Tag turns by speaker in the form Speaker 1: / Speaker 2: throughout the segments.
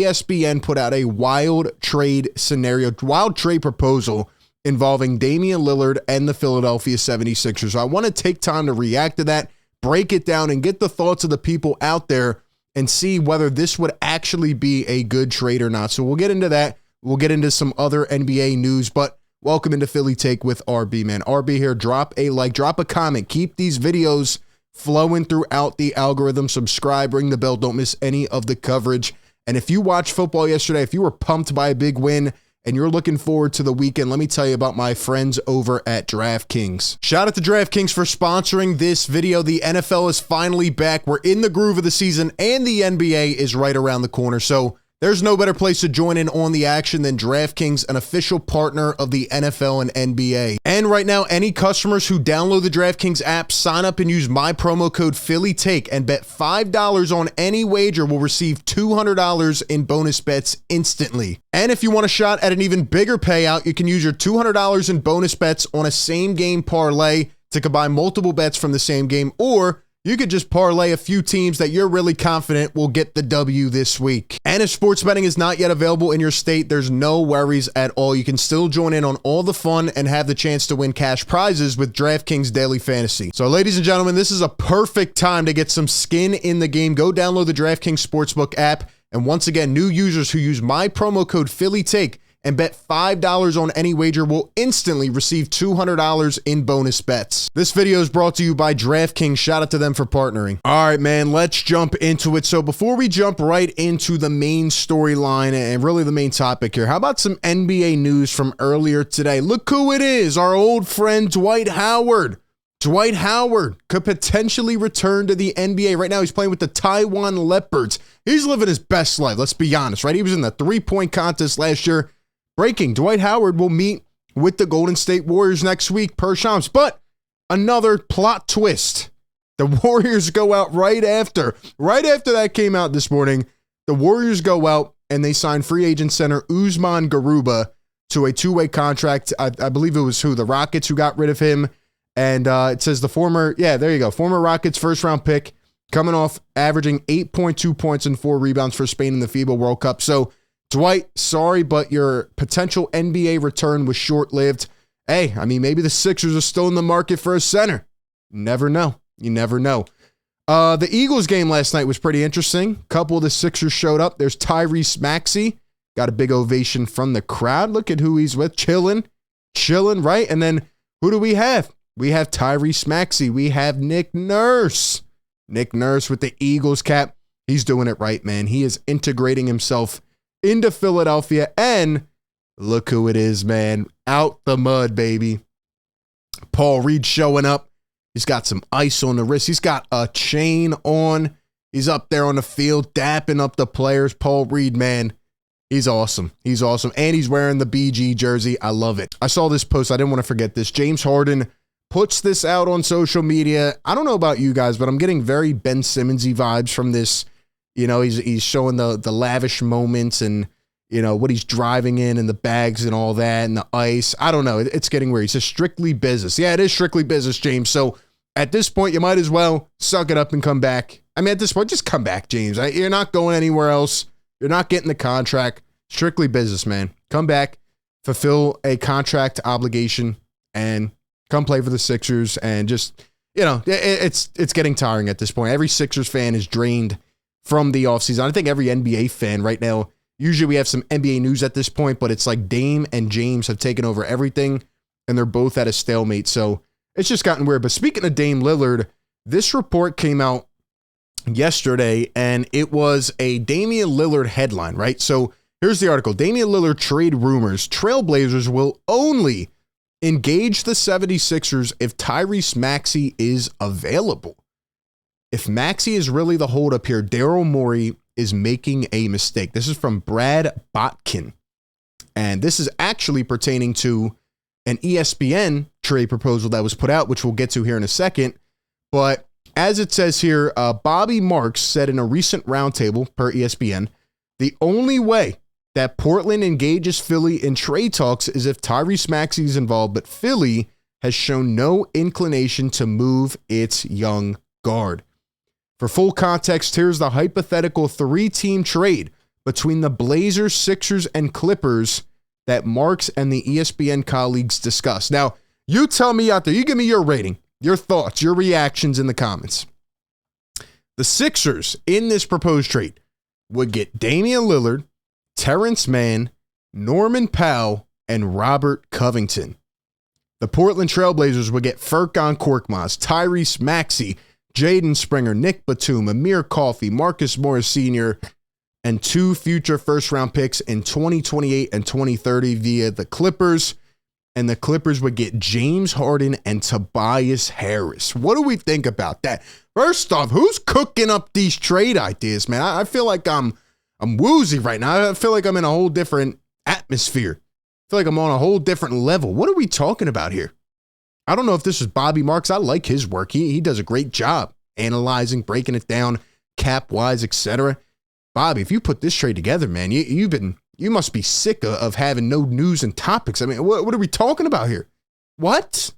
Speaker 1: ESPN put out a wild trade proposal involving Damian Lillard and the Philadelphia 76ers. So I want to take time to react to that, break it down, and get the thoughts of the people out there and see whether this would actually be a good trade or not. So we'll get into that. We'll get into some other NBA news, but welcome into Philly Take with RB, man. RB here. Drop a like, drop a comment. Keep these videos flowing throughout the algorithm. Subscribe, ring the bell. Don't miss any of the coverage. And if you watched football yesterday, if you were pumped by a big win and you're looking forward to the weekend, let me tell you about my friends over at DraftKings. Shout out to DraftKings for sponsoring this video. The NFL is finally back. We're in the groove of the season, and the NBA is right around the corner. So there's no better place to join in on the action than DraftKings, an official partner of the NFL and NBA. And right now, any customers who download the DraftKings app, sign up and use my promo code PhillyTake and bet $5 on any wager will receive $200 in bonus bets instantly. And if you want a shot at an even bigger payout, you can use your $200 in bonus bets on a same game parlay to combine multiple bets from the same game, or you could just parlay a few teams that you're really confident will get the W this week. And if sports betting is not yet available in your state, there's no worries at all. You can still join in on all the fun and have the chance to win cash prizes with DraftKings Daily Fantasy. So ladies and gentlemen, this is a perfect time to get some skin in the game. Go download the DraftKings Sportsbook app. And once again, new users who use my promo code PhillyTake and bet $5 on any wager will instantly receive $200 in bonus bets. This video is brought to you by DraftKings. Shout out to them for partnering. All right, man, let's jump into it. So before we jump right into the main storyline and really the main topic here, how about some NBA news from earlier today? Look who it is, our old friend Dwight Howard. Dwight Howard could potentially return to the NBA. Right now, he's playing with the Taiwan Leopards. He's living his best life, let's be honest, right? He was in the three-point contest last year. Breaking, Dwight Howard will meet with the Golden State Warriors next week per Shams. But another plot twist. The Warriors go out right after that came out this morning. The Warriors go out and they sign free agent center Usman Garuba to a two-way contract. I believe it was the Rockets who got rid of him. And it says the former Rockets first-round pick coming off averaging 8.2 points and 4 rebounds for Spain in the FIBA World Cup. So Dwight, sorry, but your potential NBA return was short-lived. Hey, I mean, maybe the Sixers are still in the market for a center. You never know. The Eagles game last night was pretty interesting. A couple of the Sixers showed up. There's Tyrese Maxey. Got a big ovation from the crowd. Look at who he's with. Chilling, right? And then who do we have? We have Tyrese Maxey. We have Nick Nurse. Nick Nurse with the Eagles cap. He's doing it right, man. He is integrating himself into Philadelphia, and look who it is, man. Out the mud, baby. Paul Reed showing up. He's got some ice on the wrist. He's got a chain on. He's up there on the field, dapping up the players. Paul Reed, man, he's awesome. And he's wearing the BG jersey. I love it. I saw this post. I didn't want to forget this. James Harden puts this out on social media. I don't know about you guys, but I'm getting very Ben Simmons-y vibes from this. You know, he's showing the lavish moments and, you know, what he's driving in and the bags and all that and the ice. I don't know. It's getting weird. He says strictly business. Yeah, it is strictly business, James. So at this point, you might as well suck it up and come back. I mean, at this point, just come back, James. You're not going anywhere else. You're not getting the contract. Strictly business, man. Come back, fulfill a contract obligation, and come play for the Sixers. And just, you know, it's getting tiring at this point. Every Sixers fan is drained from the offseason. I think every NBA fan right now, usually we have some NBA news at this point, but it's like Dame and James have taken over everything, and they're both at a stalemate. So it's just gotten weird. But speaking of Dame Lillard, this report came out yesterday, and it was a Damian Lillard headline, right? So here's the article. Damian Lillard trade rumors. Trailblazers will only engage the 76ers if Tyrese Maxey is available. If Maxey is really the holdup here, Daryl Morey is making a mistake. This is from Brad Botkin. And this is actually pertaining to an ESPN trade proposal that was put out, which we'll get to here in a second. But as it says here, Bobby Marks said in a recent roundtable per ESPN, the only way that Portland engages Philly in trade talks is if Tyrese Maxey is involved, but Philly has shown no inclination to move its young guard. For full context, here's the hypothetical 3-team trade. between the Blazers, Sixers, and Clippers that Marks and the ESPN colleagues discussed. Now, you tell me out there, you give me your rating, your thoughts, your reactions in the comments. The Sixers in this proposed trade would get Damian Lillard, Terrence Mann, Norman Powell, and Robert Covington. The Portland Trailblazers would get Furkan Korkmaz, Tyrese Maxey, Jaden Springer, Nick Batum, Amir Coffey, Marcus Morris Sr., and 2 future first-round picks in 2028 and 2030 via the Clippers. And the Clippers would get James Harden and Tobias Harris. What do we think about that? First off, who's cooking up these trade ideas, man? I feel like I'm woozy right now. I feel like I'm in a whole different atmosphere. I feel like I'm on a whole different level. What are we talking about here? I don't know if this is Bobby Marks. I like his work. He does a great job analyzing, breaking it down, cap-wise, etc. Bobby, if you put this trade together, man, you must be sick of having no news and topics. I mean, what are we talking about here? What?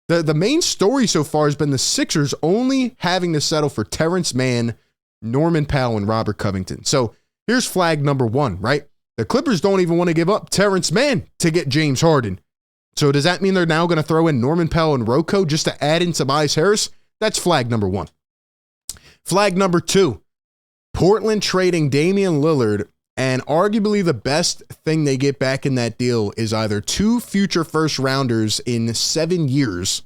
Speaker 1: The main story so far has been the Sixers only having to settle for Terrence Mann, Norman Powell, and Robert Covington. So here's flag number 1, right? The Clippers don't even want to give up Terrence Mann to get James Harden. So does that mean they're now going to throw in Norman Powell and Rocco just to add in Tobias Harris? That's flag number 1. Flag number 2. Portland trading Damian Lillard, and arguably the best thing they get back in that deal is either 2 future first rounders in 7 years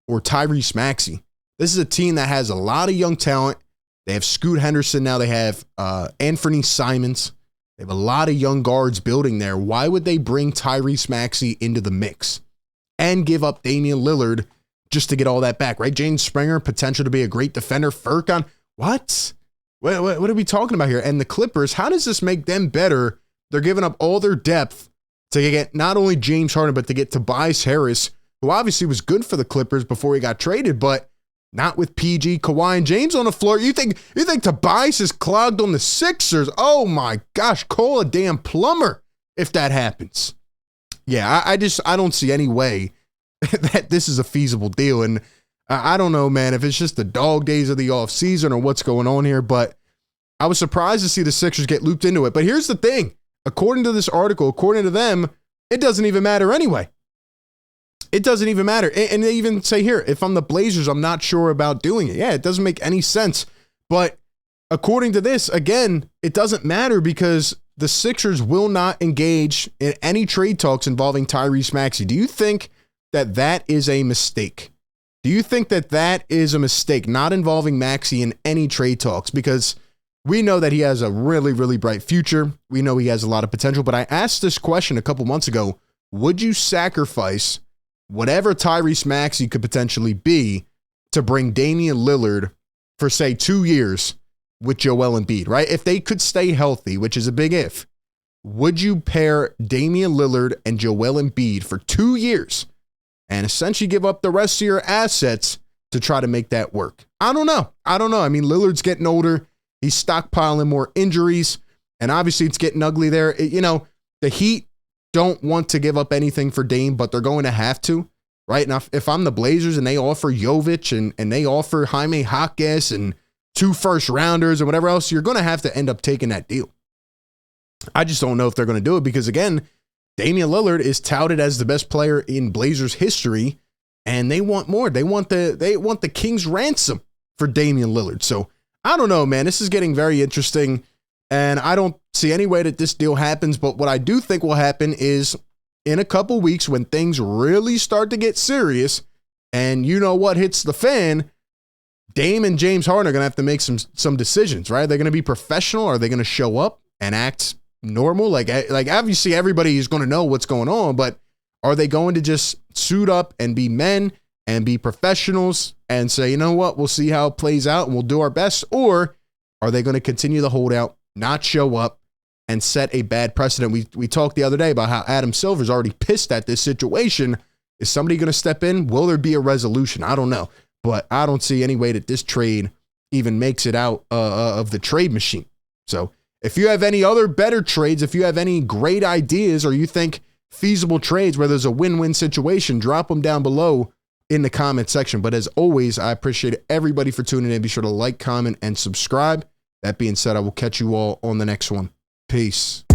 Speaker 1: or Tyrese Maxey. This is a team that has a lot of young talent. They have Scoot Henderson now. They have Anthony Simons. They have a lot of young guards building there. Why would they bring Tyrese Maxey into the mix and give up Damian Lillard just to get all that back, right? Jaden Springer, potential to be a great defender. Furkan, what? What are we talking about here? And the Clippers, how does this make them better? They're giving up all their depth to get not only James Harden, but to get Tobias Harris, who obviously was good for the Clippers before he got traded, but not with PG, Kawhi, and James on the floor. You think Tobias is clogged on the Sixers? Oh my gosh, call a damn plumber if that happens. Yeah, I don't see any way that this is a feasible deal. And I don't know, man, if it's just the dog days of the offseason or what's going on here, but I was surprised to see the Sixers get looped into it. But here's the thing. According to this article, according to them, it doesn't even matter anyway. It doesn't even matter. And they even say here, if I'm the Blazers, I'm not sure about doing it. Yeah, it doesn't make any sense. But according to this, again, it doesn't matter because the Sixers will not engage in any trade talks involving Tyrese Maxey. Do you think that is a mistake? Do you think that is a mistake, not involving Maxey in any trade talks? Because we know that he has a really, really bright future. We know he has a lot of potential. But I asked this question a couple months ago. Would you sacrifice whatever Tyrese Maxey could potentially be to bring Damian Lillard for, say, 2 years with Joel Embiid, right? If they could stay healthy, which is a big if, would you pair Damian Lillard and Joel Embiid for 2 years and essentially give up the rest of your assets to try to make that work? I don't know. I mean, Lillard's getting older. He's stockpiling more injuries, and obviously it's getting ugly there. The Heat don't want to give up anything for Dame, but they're going to have to, right? Now, if I'm the Blazers and they offer Jovic and they offer Jaime Jaquez and 2 first rounders and whatever else, you're going to have to end up taking that deal. I just don't know if they're going to do it because, again, Damian Lillard is touted as the best player in Blazers history, and they want more. They want the king's ransom for Damian Lillard. So I don't know, man. This is getting very interesting, and I don't see any way that this deal happens. But what I do think will happen is in a couple weeks when things really start to get serious, and you know what hits the fan, Dame and James Harden are going to have to make some decisions, right? They're going to be professional. Are they going to show up and act normal? Like obviously everybody is going to know what's going on, but are they going to just suit up and be men and be professionals and say, you know what, we'll see how it plays out and we'll do our best? Or are they going to continue the holdout, not show up, and set a bad precedent? We talked the other day about how Adam Silver's already pissed at this situation. Is somebody going to step in? Will there be a resolution? I don't know, but I don't see any way that this trade even makes it out of the trade machine. So if you have any other better trades, if you have any great ideas, or you think feasible trades where there's a win-win situation, drop them down below in the comment section. But as always, I appreciate everybody for tuning in. Be sure to like, comment, and subscribe. That being said, I will catch you all on the next one. Peace.